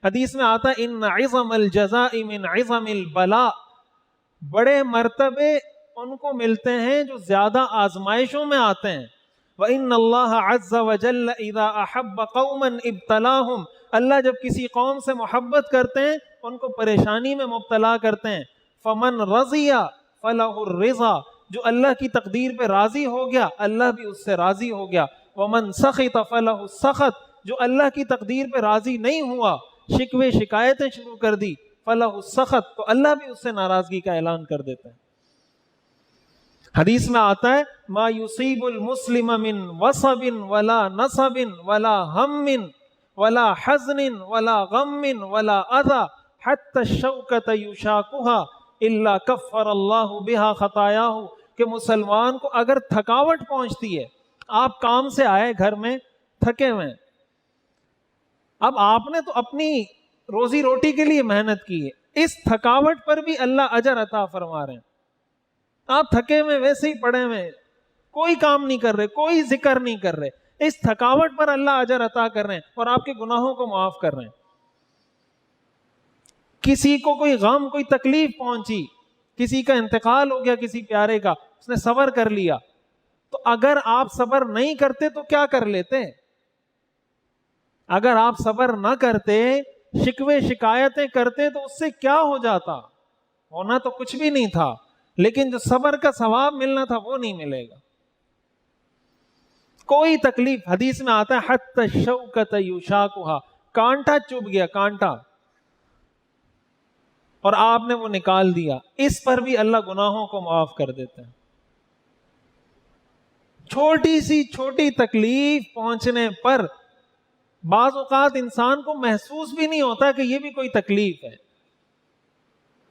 حدیث میں آتا ہے ان عظم الجزاء من عظم البلاء، بڑے مرتبے ان کو ملتے ہیں جو زیادہ آزمائشوں میں آتے ہیں. وَإِنَّ اللَّهَ عَزَّ وَجَلَّ إِذَا أَحَبَّ قَوْمًا ابْتَلَاهُمْ، اللہ جب کسی قوم سے محبت کرتے ہیں ان کو پریشانی میں مبتلا کرتے ہیں. فَمَنْ رَضِيَ فَلَهُ الرِّضَى، جو اللہ کی تقدیر پہ راضی ہو گیا اللہ بھی اس سے راضی ہو گیا. وَمَنْ سَخِطَ فَلَهُ السَّخَطُ، جو اللہ کی تقدیر پہ راضی نہیں ہوا، شکوے شکایتیں شروع کر دی، فَلَهُ السَّخَطُ، تو اللہ بھی اس سے ناراضگی کا اعلان کر دیتے ہیں. حدیث میں آتا ہے ما یصیب المسلم من وصب ولا نصب ولا ہم ولا حزن ولا غم ولا اذى حتى الشوكة يشاكها الا كفر الله بها خطاياه، کہ مسلمان کو اگر تھکاوٹ پہنچتی ہے، آپ کام سے آئے گھر میں تھکے ہوئے، اب آپ نے تو اپنی روزی روٹی کے لیے محنت کی ہے، اس تھکاوٹ پر بھی اللہ اجر عطا فرما رہے ہیں. آپ تھکے ہوئے ویسے ہی پڑے ہوئے، کوئی کام نہیں کر رہے، کوئی ذکر نہیں کر رہے، اس تھکاوٹ پر اللہ اجر عطا کر رہے ہیں اور آپ کے گناہوں کو معاف کر رہے ہیں. کسی کو کوئی غم، کوئی تکلیف پہنچی، کسی کا انتقال ہو گیا کسی پیارے کا، اس نے صبر کر لیا، تو اگر آپ صبر نہیں کرتے تو کیا کر لیتے؟ اگر آپ صبر نہ کرتے، شکوے شکایتیں کرتے تو اس سے کیا ہو جاتا؟ ہونا تو کچھ بھی نہیں تھا، لیکن جو صبر کا ثواب ملنا تھا وہ نہیں ملے گا. کوئی تکلیف، حدیث میں آتا ہے حتی الشوکۃ یشاکھا، کانٹا چبھ گیا، کانٹا، اور آپ نے وہ نکال دیا، اس پر بھی اللہ گناہوں کو معاف کر دیتے ہیں. چھوٹی سی چھوٹی تکلیف پہنچنے پر بعض اوقات انسان کو محسوس بھی نہیں ہوتا کہ یہ بھی کوئی تکلیف ہے،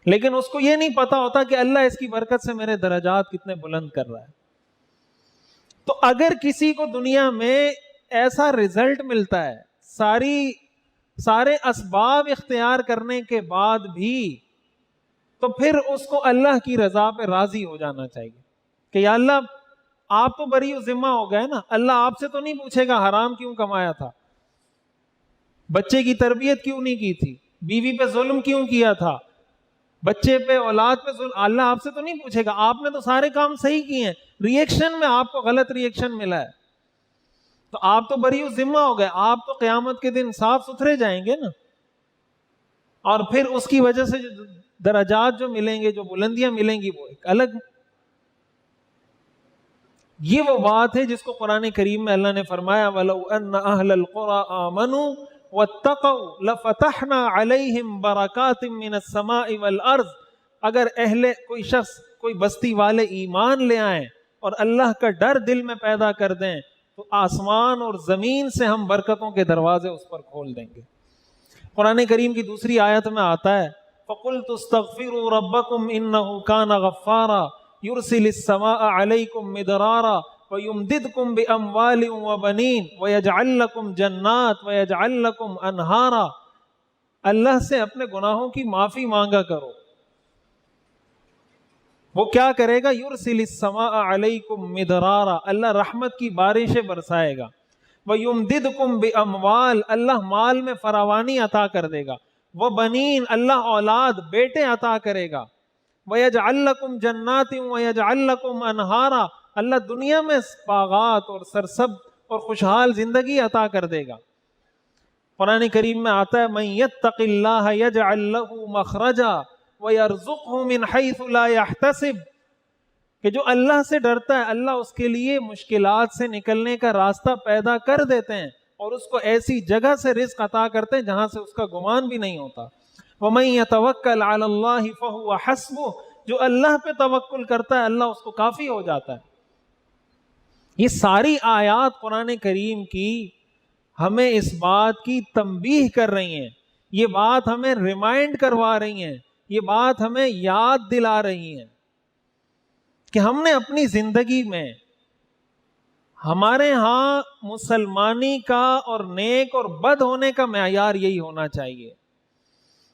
لیکن اس کو یہ نہیں پتا ہوتا کہ اللہ اس کی برکت سے میرے درجات کتنے بلند کر رہا ہے. تو اگر کسی کو دنیا میں ایسا رزلٹ ملتا ہے سارے اسباب اختیار کرنے کے بعد بھی، تو پھر اس کو اللہ کی رضا پہ راضی ہو جانا چاہیے کہ یا اللہ آپ تو بری ذمہ ہو گئے نا، اللہ آپ سے تو نہیں پوچھے گا حرام کیوں کمایا تھا، بچے کی تربیت کیوں نہیں کی تھی، بیوی پہ ظلم کیوں کیا تھا، بچے پہ اولاد پہ ظلم، اللہ آپ سے تو نہیں پوچھے گا، آپ نے تو سارے کام صحیح کیے ہیں، ریئیکشن میں آپ کو غلط ریئیکشن ملا ہے، تو آپ تو بری ذمہ ہو گئے، آپ تو قیامت کے دن صاف ستھرے جائیں گے نا. اور پھر اس کی وجہ سے جو درجات جو ملیں گے، جو بلندیاں ملیں گی، وہ ایک الگ. یہ وہ بات ہے جس کو قرآن کریم میں اللہ نے فرمایا وَلَوْ أَنَّ أَهْلَ الْقُرَىٰ آمَنُوا وَاتَّقَوْا لَفَتَحْنَا عَلَيْهِمْ بَرَكَاتٍ مِّنَ السَّمَاءِ وَالْأَرْضِ، اگر کوئی شخص، کوئی بستی والے ایمان لے آئیں اور اللہ کا ڈر دل میں پیدا کر دیں تو آسمان اور زمین سے ہم برکتوں کے دروازے اس پر کھول دیں گے. قرآن کریم کی دوسری آیت میں آتا ہے فَقُلْتُ اسْتَغْفِرُوا رَبَّكُمْ إِنَّهُ كَانَ غَفَّارًا يُرْسِلِ السَّمَاءَ عَلَيْكُمْ مِدْرَارًا وَيُمْدِدْكُمْ بِأَمْوَالٍ وَبَنِينَ وَيَجْعَلْ لَكُمْ جَنَّاتٍ وَيَجْعَلْ لَكُمْ أَنْهَارًا. اللہ سے اپنے گناہوں کی معافی مانگا کرو، وہ کیا کرے گا؟ یرسل السماء علیکم مدرارا، اللہ رحمت کی بارشیں برسائے گا. وَيُمْدِدْكُمْ بِأَمْوَالٍ، اللہ مال میں فراوانی عطا کر دے گا. وَبَنِينَ، اللہ اولاد بیٹے عطا کرے گا. وَيَجْعَلْ لَكُمْ جَنَّاتٍ وَيَجْعَلْ لَكُمْ أَنْهَارًا، اللہ دنیا میں باغات اور سرسبز اور خوشحال زندگی عطا کر دے گا. قرآن کریم میں آتا ہے مَن يَتَّقِ اللَّهَ يَجْعَلْ لَهُ مَخْرَجًا وَيَرْزُقْهُ مِنْ حَيْثُ لَا يَحْتَسِبُ، کہ جو اللہ سے ڈرتا ہے اللہ اس کے لیے مشکلات سے نکلنے کا راستہ پیدا کر دیتے ہیں اور اس کو ایسی جگہ سے رزق عطا کرتے ہیں جہاں سے اس کا گمان بھی نہیں ہوتا. وَمَن يَتَوَكَّلْ عَلَى اللَّهِ فَهُوَ حَسْبُهُ، جو اللہ پہ توکل کرتا ہے اللہ اس کو کافی ہو جاتا ہے. یہ ساری آیات قرآن کریم کی ہمیں اس بات کی تنبیہ کر رہی ہیں، یہ بات ہمیں ریمائنڈ کروا رہی ہیں، یہ بات ہمیں یاد دلا رہی ہیں کہ ہم نے اپنی زندگی میں، ہمارے ہاں مسلمانی کا اور نیک اور بد ہونے کا معیار یہی ہونا چاہیے.